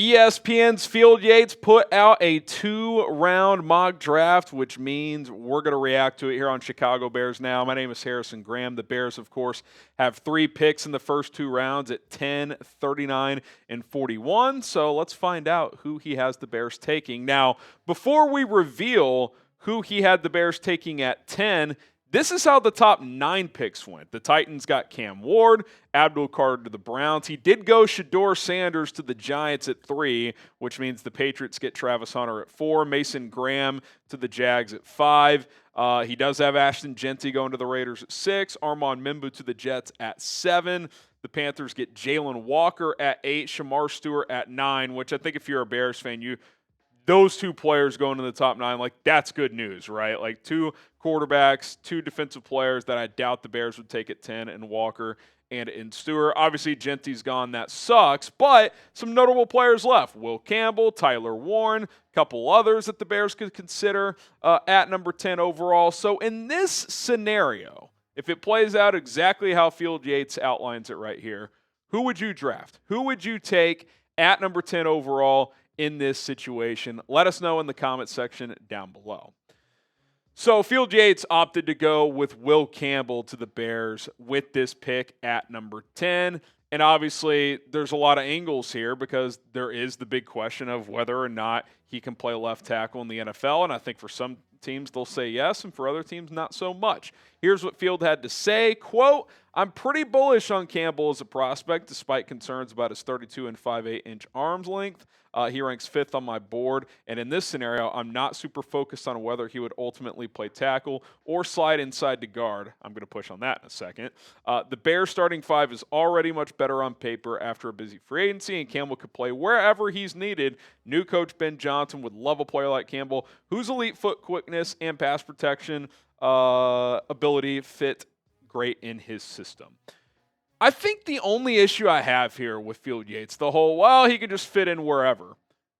ESPN's Field Yates put out a 2-round mock draft, which means we're going to react to it here on Chicago Bears Now. My name is Harrison Graham. The Bears, of course, have 3 picks in the first 2 rounds at 10, 39, and 41. So let's find out who he has the Bears taking. Now, before we reveal who he had the Bears taking at 10, this is how the top 9 picks went. The Titans got Cam Ward, Abdul Carter to the Browns. He did go Shedeur Sanders to the Giants at 3, which means the Patriots get Travis Hunter at 4, Mason Graham to the Jags at 5. He does have Ashton Jeanty going to the Raiders at 6, Armand Mimbu to the Jets at 7. The Panthers get Jalen Walker at 8, Shamar Stewart at 9, which I think if you're a Bears fan, those 2 players going to the top 9, like, that's good news, right? Like, 2 quarterbacks, 2 defensive players that I doubt the Bears would take at 10, and Walker and in Stewart. Obviously, Jeanty's gone. That sucks, but some notable players left. Will Campbell, Tyler Warren, a couple others that the Bears could consider at number 10 overall. So in this scenario, if it plays out exactly how Field Yates outlines it right here, who would you draft? Who would you take at number 10 overall in this situation? Let us know in the comment section down below. So Field Yates opted to go with Will Campbell to the Bears with this pick at number 10. And obviously there's a lot of angles here because there is the big question of whether or not he can play left tackle in the NFL. And I think for some teams they'll say yes, and for other teams not so much. Here's what Field had to say, quote, "I'm pretty bullish on Campbell as a prospect despite concerns about his 32 and 5/8 inch arms length. He ranks 5th on my board, and in this scenario, I'm not super focused on whether he would ultimately play tackle or slide inside to guard." I'm going to push on that in a second. The Bears starting 5 is already much better on paper after a busy free agency, and Campbell could play wherever he's needed. New coach Ben Johnson would love a player like Campbell, whose elite foot quickness and pass protection ability fit great in his system. I think the only issue I have here with Field Yates, the whole, well, he can just fit in wherever.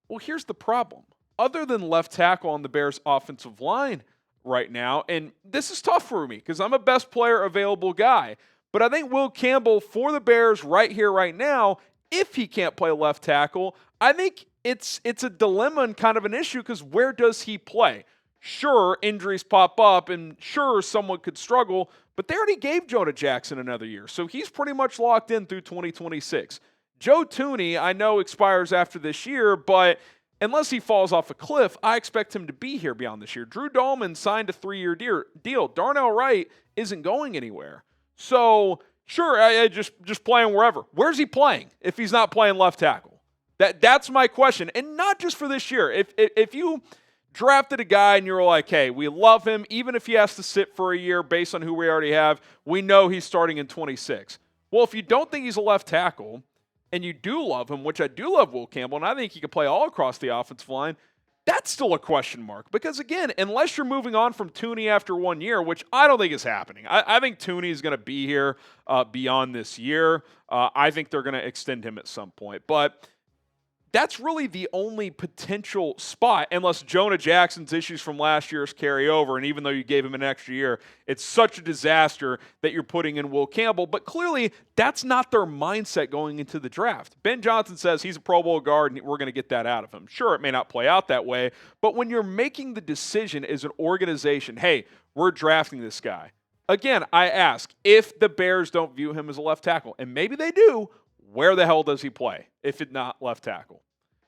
Well, here's the problem. Other than left tackle on the Bears' offensive line right now, and this is tough for me because I'm a best player available guy, but I think Will Campbell for the Bears right here, right now, if he can't play left tackle, I think it's a dilemma and kind of an issue because where does he play? Sure, injuries pop up, and sure, someone could struggle, but they already gave Jonah Jackson another year, so he's pretty much locked in through 2026. Joe Thuney, I know, expires after this year, but unless he falls off a cliff, I expect him to be here beyond this year. Drew Dahlman signed a 3-year deal. Darnell Wright isn't going anywhere. So, sure, I just playing wherever. Where's he playing if he's not playing left tackle? That's my question, and not just for this year. If you drafted a guy and you're like, hey, we love him, even if he has to sit for a year based on who we already have, we know he's starting in 26. Well, if you don't think he's a left tackle and you do love him, which I do love Will Campbell, and I think he can play all across the offensive line, that's still a question mark. Because, again, unless you're moving on from Thuney after 1 year, which I don't think is happening. I think Thuney is going to be here beyond this year. I think they're going to extend him at some point. But that's really the only potential spot, unless Jonah Jackson's issues from last year's carry over, and even though you gave him an extra year, it's such a disaster that you're putting in Will Campbell. But clearly, that's not their mindset going into the draft. Ben Johnson says he's a Pro Bowl guard, and we're going to get that out of him. Sure, it may not play out that way, but when you're making the decision as an organization, hey, we're drafting this guy. Again, I ask, if the Bears don't view him as a left tackle, and maybe they do, where the hell does he play if it's not left tackle?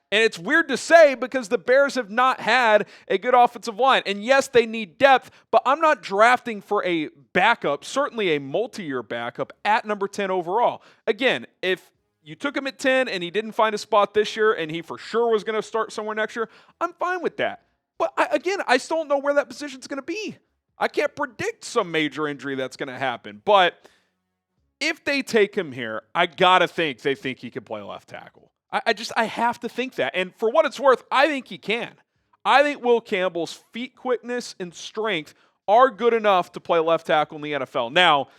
And it's weird to say because the Bears have not had a good offensive line. And yes, they need depth, but I'm not drafting for a backup, certainly a multi-year backup, at number 10 overall. Again, if you took him at 10 and he didn't find a spot this year and he for sure was going to start somewhere next year, I'm fine with that. But I still don't know where that position's going to be. I can't predict some major injury that's going to happen. But if they take him here, I got to think they think he can play left tackle. I have to think that. And for what it's worth, I think he can. I think Will Campbell's feet quickness and strength are good enough to play left tackle in the NFL. Now,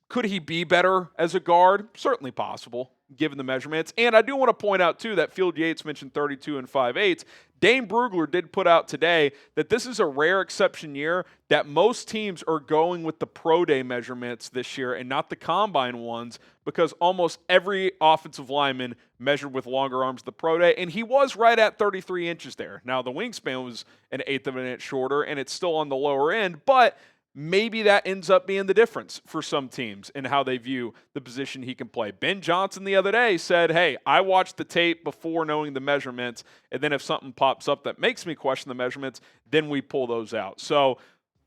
could he be better as a guard? Certainly possible. given the measurements. And I do want to point out, too, that Field Yates mentioned 32 and 5/8. Dane Brugler did put out today that this is a rare exception year that most teams are going with the pro day measurements this year and not the combine ones, because almost every offensive lineman measured with longer arms the pro day, and he was right at 33 inches there. Now, the wingspan was an eighth of an inch shorter, and it's still on the lower end, but maybe that ends up being the difference for some teams in how they view the position he can play. Ben Johnson the other day said, hey, I watched the tape before knowing the measurements, and then if something pops up that makes me question the measurements, then we pull those out. So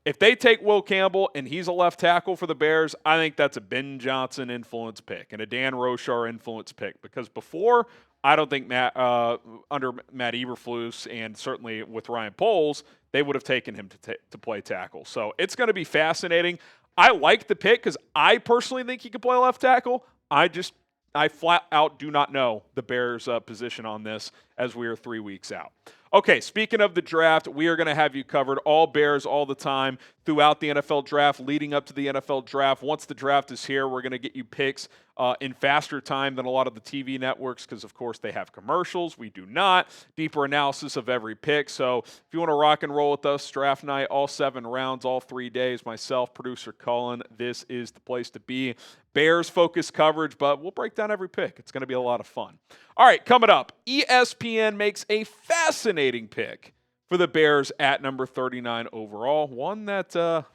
if they take Will Campbell and he's a left tackle for the Bears, I think that's a Ben Johnson influence pick and a Dan Rochar influence pick, because before, I don't think under Matt Eberflus and certainly with Ryan Poles, they would have taken him to play tackle. So it's going to be fascinating. I like the pick because I personally think he could play left tackle. I flat out do not know the Bears' position on this as we are 3 weeks out. Okay, speaking of the draft, we are going to have you covered, all Bears all the time throughout the NFL draft, leading up to the NFL draft. Once the draft is here, we're going to get you picks in faster time than a lot of the TV networks because, of course, they have commercials. We do not. Deeper analysis of every pick. So if you want to rock and roll with us, draft night, all 7 rounds, all 3 days, myself, producer Cullen, this is the place to be. Bears focused coverage, but we'll break down every pick. It's going to be a lot of fun. All right, coming up, ESPN makes a fascinating pick for the Bears at number 39 overall. One that, got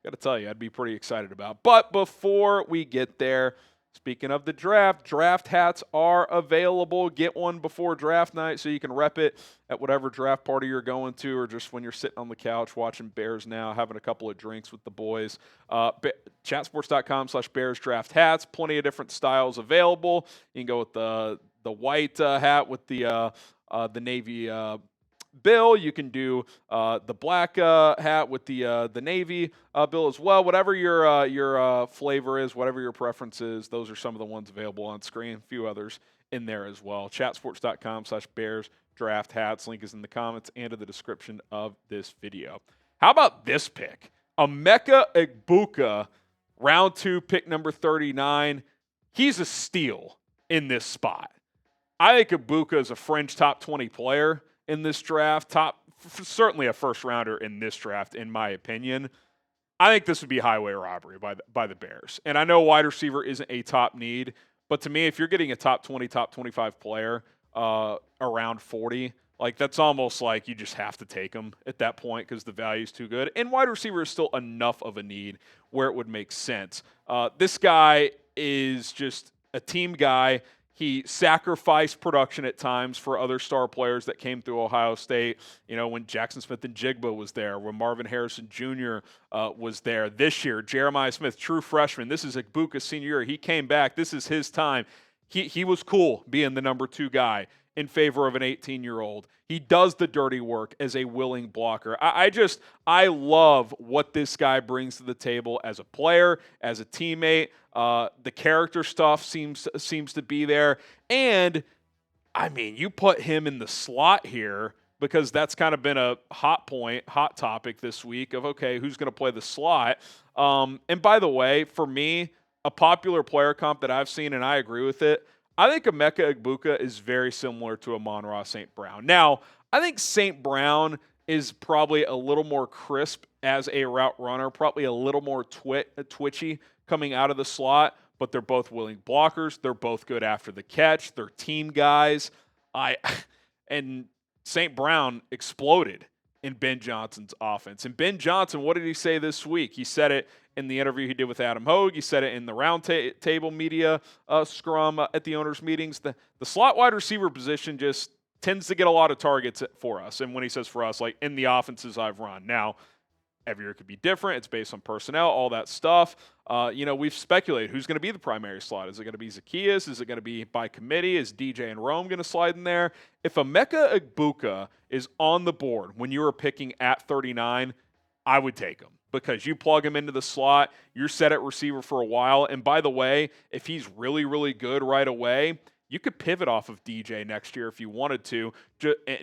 to tell you, I'd be pretty excited about. But before we get there, speaking of the draft hats are available. Get one before draft night so you can rep it at whatever draft party you're going to, or just when you're sitting on the couch watching Bears Now, having a couple of drinks with the boys. Chatsports.com/Bears draft hats. Plenty of different styles available. You can go with the white hat with the navy bill. You can do the black hat with the navy bill as well. Whatever your flavor is, whatever your preference is, those are some of the ones available on screen. A few others in there as well. Chatsports.com/Bears draft hats. Link is in the comments and in the description of this video. How about this pick? Emeka Egbuka, round 2, pick number 39. He's a steal in this spot. I think Egbuka is a fringe top 20 player in this draft, certainly a first rounder in this draft, in my opinion. I think this would be highway robbery by the Bears. And I know wide receiver isn't a top need, but to me, if you're getting a top 20, top 25 player around 40, like that's almost like you just have to take him at that point because the value is too good. And wide receiver is still enough of a need where it would make sense. This guy is just a team guy. He sacrificed production at times for other star players that came through Ohio State. You know, when Jackson Smith-Njigba was there, when Marvin Harrison Jr. Was there. This year, Jeremiah Smith, true freshman. This is Egbuka's senior year. He came back. This is his time. He was cool being the number 2 guy in favor of an 18-year-old. He does the dirty work as a willing blocker. I love what this guy brings to the table as a player, as a teammate. The character stuff seems to be there. And, I mean, you put him in the slot here because that's kind of been a hot topic this week of, okay, who's going to play the slot? And by the way, for me, a popular player comp that I've seen, and I agree with it, I think Emeka Egbuka is very similar to Amon-Ra St. Brown. Now, I think St. Brown is probably a little more crisp as a route runner, probably a little more twitchy coming out of the slot, but they're both willing blockers. They're both good after the catch. They're team guys. And St. Brown exploded in Ben Johnson's offense. And Ben Johnson, what did he say this week? He said it in the interview he did with Adam Hogue. He said it in the round table media scrum at the owners' meetings. The slot wide receiver position just tends to get a lot of targets for us. And when he says for us, like in the offenses I've run. Now, every year could be different. It's based on personnel, all that stuff. We've speculated who's going to be the primary slot. Is it going to be Zacchaeus? Is it going to be by committee? Is DJ and Rome going to slide in there? If Emeka Egbuka is on the board when you were picking at 39, I would take him because you plug him into the slot. You're set at receiver for a while. And by the way, if he's really, really good right away, you could pivot off of DJ next year if you wanted to,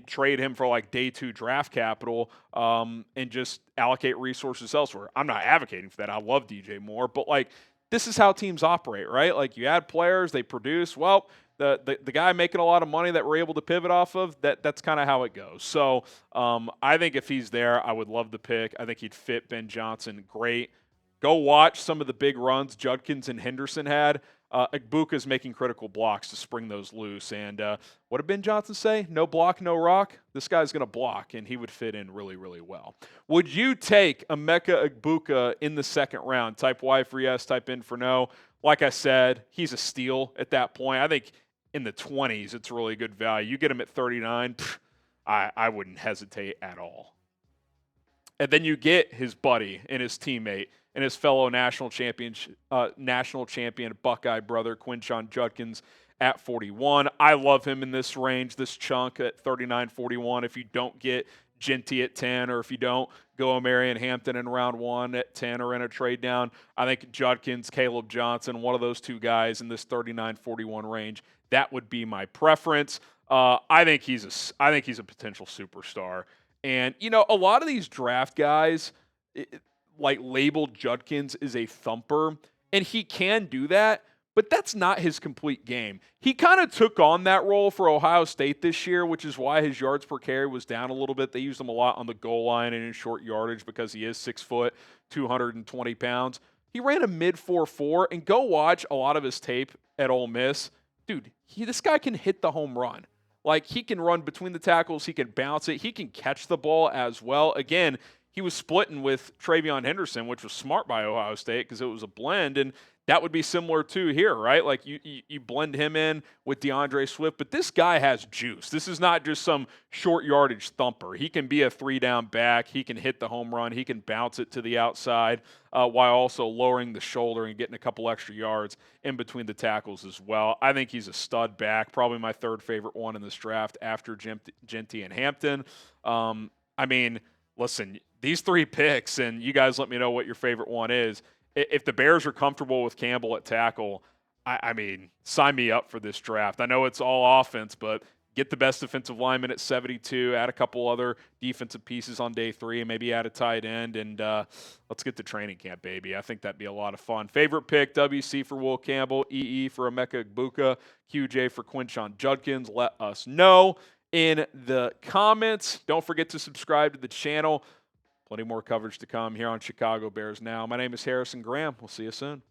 trade him for like day 2 draft capital and just allocate resources elsewhere. I'm not advocating for that. I love DJ Moore, but like this is how teams operate, right? Like you add players, they produce. Well, the guy making a lot of money that we're able to pivot off of, that's kind of how it goes. So I think if he's there, I would love the pick. I think he'd fit Ben Johnson great. Go watch some of the big runs Judkins and Henderson had. Egbuka's making critical blocks to spring those loose. And what did Ben Johnson say? No block, no rock. This guy's going to block, and he would fit in really, really well. Would you take Emeka Egbuka in the second round? Type Y for yes, type in for no. Like I said, he's a steal at that point. I think in the 20s, it's really good value. You get him at 39, I wouldn't hesitate at all. And then you get his buddy and his teammate and his fellow national champion Buckeye brother, Quinshon Judkins, at 41. I love him in this range, this chunk at 39-41. If you don't get Genty at 10, or if you don't go Marion Hampton in round 1 at 10 or in a trade down, I think Judkins, Caleb Johnson, one of those two guys in this 39-41 range, that would be my preference. I think he's a potential superstar. And, a lot of these draft guys, like labeled Judkins is a thumper, and he can do that, but that's not his complete game. He kind of took on that role for Ohio State this year, which is why his yards per carry was down a little bit. They used him a lot on the goal line and in short yardage because he is 6 foot, 220 pounds. He ran a mid 4.4, and go watch a lot of his tape at Ole Miss. Dude, this guy can hit the home run. Like, he can run between the tackles, he can bounce it, he can catch the ball as well. Again, he was splitting with Travion Henderson, which was smart by Ohio State because it was a blend, and that would be similar to here, right? Like, you blend him in with DeAndre Swift, but this guy has juice. This is not just some short yardage thumper. He can be a 3-down back. He can hit the home run. He can bounce it to the outside while also lowering the shoulder and getting a couple extra yards in between the tackles as well. I think he's a stud back, probably my third favorite one in this draft after Genty and Hampton. Listen, these 3 picks, and you guys let me know what your favorite one is. If the Bears are comfortable with Campbell at tackle, sign me up for this draft. I know it's all offense, but get the best defensive lineman at 72, add a couple other defensive pieces on day 3, and maybe add a tight end, and let's get to training camp, baby. I think that'd be a lot of fun. Favorite pick, WC for Will Campbell, EE for Emeka Egbuka, QJ for Quinshon Judkins. Let us know in the comments. Don't forget to subscribe to the channel. Plenty more coverage to come here on Chicago Bears Now. My name is Harrison Graham. We'll see you soon.